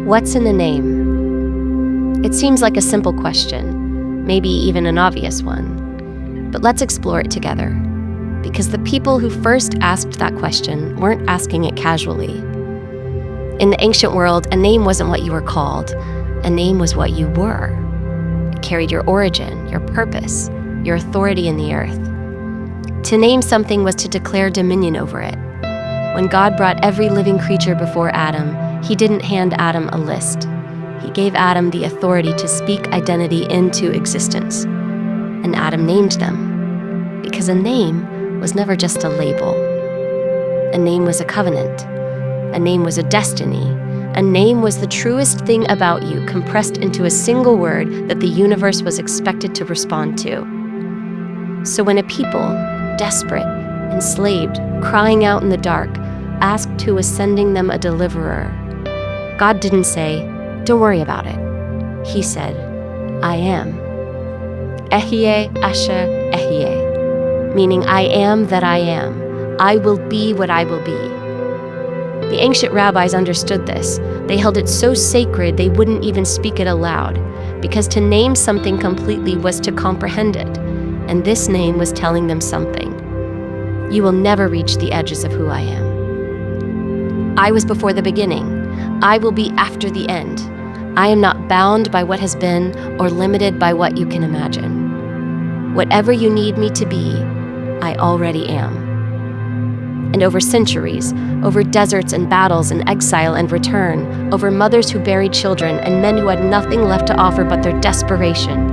What's in a name? It seems like a simple question, maybe even an obvious one. But let's explore it together. Because the people who first asked that question weren't asking it casually. In the ancient world, a name wasn't what you were called. A name was what you were. It carried your origin, your purpose, your authority in the earth. To name something was to declare dominion over it. When God brought every living creature before Adam, he didn't hand Adam a list. He gave Adam the authority to speak identity into existence. And Adam named them. Because a name was never just a label. A name was a covenant. A name was a destiny. A name was the truest thing about you, compressed into a single word that the universe was expected to respond to. So when a people, desperate, enslaved, crying out in the dark, asked who was sending them a deliverer, God didn't say, "Don't worry about it." He said, "I am." Ehyeh asher ehyeh, meaning I am that I am. I will be what I will be. The ancient rabbis understood this. They held it so sacred they wouldn't even speak it aloud, because to name something completely was to comprehend it, and this name was telling them something. You will never reach the edges of who I am. I was before the beginning. I will be after the end. I am not bound by what has been or limited by what you can imagine. Whatever you need me to be, I already am. And over centuries, over deserts and battles and exile and return, over mothers who buried children and men who had nothing left to offer but their desperation,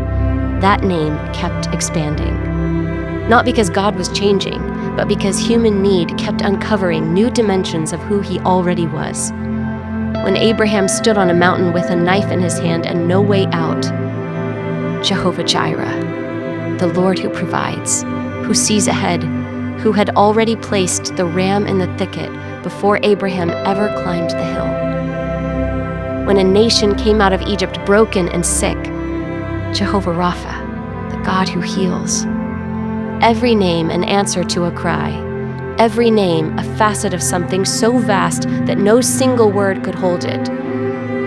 that name kept expanding. Not because God was changing, but because human need kept uncovering new dimensions of who he already was. When Abraham stood on a mountain with a knife in his hand and no way out, Jehovah Jireh, the Lord who provides, who sees ahead, who had already placed the ram in the thicket before Abraham ever climbed the hill. When a nation came out of Egypt broken and sick, Jehovah Rapha, the God who heals. Every name an answer to a cry. Every name a facet of something so vast that no single word could hold it.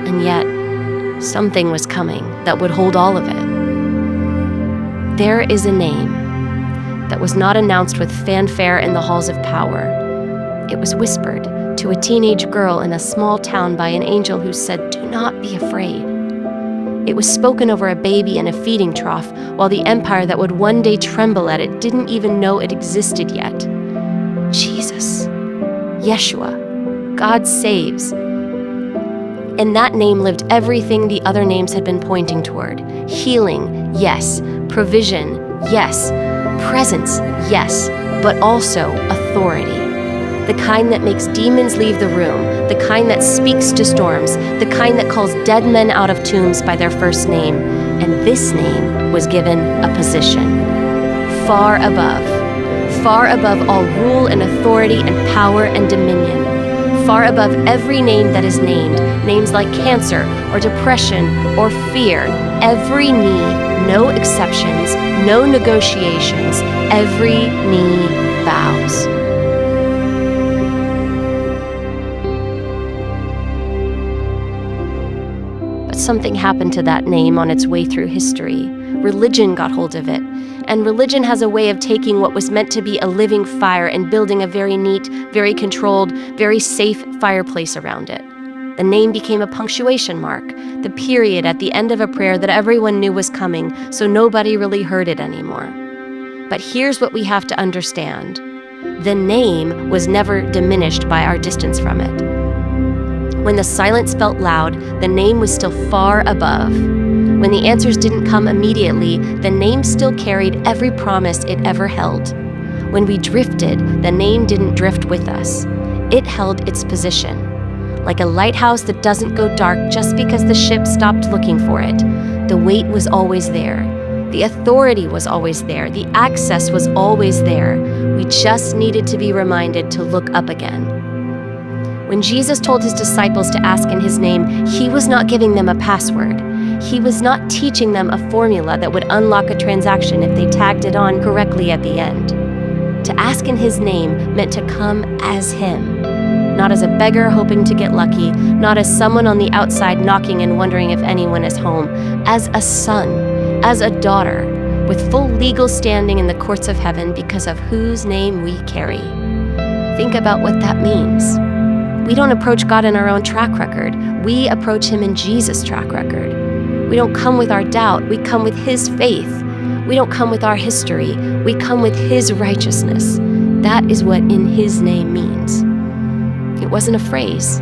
And yet, something was coming that would hold all of it. There is a name that was not announced with fanfare in the halls of power. It was whispered to a teenage girl in a small town by an angel who said, "Do not be afraid." It was spoken over a baby in a feeding trough, while the empire that would one day tremble at it didn't even know it existed yet. Jesus, Yeshua, God saves. In that name lived everything the other names had been pointing toward. Healing, yes. Provision, yes. Presence, yes. But also authority. The kind that makes demons leave the room, the kind that speaks to storms, the kind that calls dead men out of tombs by their first name. And this name was given a position. Far above all rule and authority and power and dominion. Far above every name that is named, names like cancer or depression or fear. Every knee, no exceptions, no negotiations, every knee bows. But something happened to that name on its way through history. Religion got hold of it. And religion has a way of taking what was meant to be a living fire and building a very neat, very controlled, very safe fireplace around it. The name became a punctuation mark, the period at the end of a prayer that everyone knew was coming, so nobody really heard it anymore. But here's what we have to understand. The name was never diminished by our distance from it. When the silence felt loud, the name was still far above. When the answers didn't come immediately, the name still carried every promise it ever held. When we drifted, the name didn't drift with us. It held its position. Like a lighthouse that doesn't go dark just because the ship stopped looking for it. The weight was always there. The authority was always there. The access was always there. We just needed to be reminded to look up again. When Jesus told his disciples to ask in his name, he was not giving them a password. He was not teaching them a formula that would unlock a transaction if they tagged it on correctly at the end. To ask in his name meant to come as him. not as a beggar hoping to get lucky, not as someone on the outside knocking and wondering if anyone is home, as a son, as a daughter, with full legal standing in the courts of heaven because of whose name we carry. Think about what that means. We don't approach God in our own track record. We approach Him in Jesus' track record. We don't come with our doubt. We come with His faith. We don't come with our history. We come with His righteousness. That is what in His name means. It wasn't a phrase.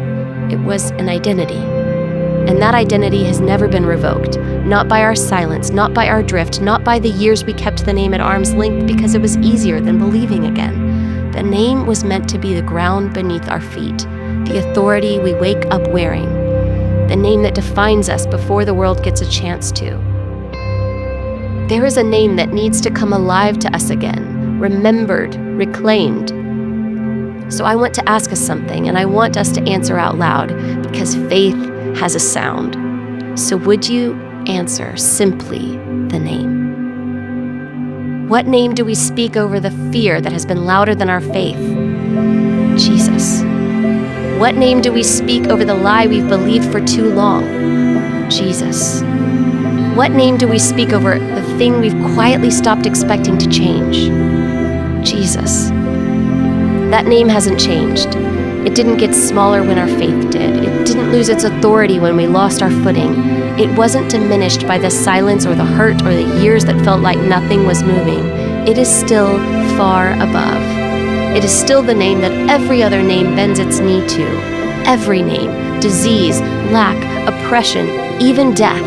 It was an identity. And that identity has never been revoked. Not by our silence, not by our drift, not by the years we kept the name at arm's length because it was easier than believing again. The name was meant to be the ground beneath our feet, the authority we wake up wearing, the name that defines us before the world gets a chance to. There is a name that needs to come alive to us again, remembered, reclaimed. So I want to ask us something, and I want us to answer out loud, because faith has a sound. So would you answer simply the name? What name do we speak over the fear that has been louder than our faith? Jesus. What name do we speak over the lie we've believed for too long? Jesus. What name do we speak over the thing we've quietly stopped expecting to change? Jesus. That name hasn't changed. It didn't get smaller when our faith did. It didn't lose its authority when we lost our footing. It wasn't diminished by the silence or the hurt or the years that felt like nothing was moving. It is still far above. It is still the name that every other name bends its knee to. Every name, disease, lack, oppression, even death.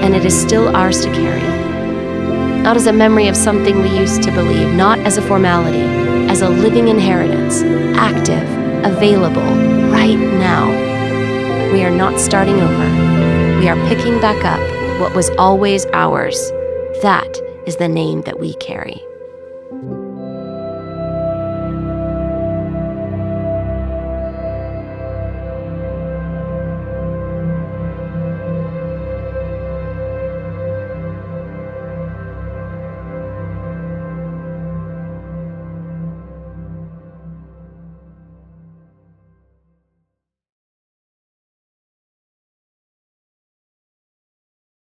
And it is still ours to carry. Not as a memory of something we used to believe, not as a formality, as a living inheritance, active, available, right now. We are not starting over. We are picking back up what was always ours. That is the name that we carry.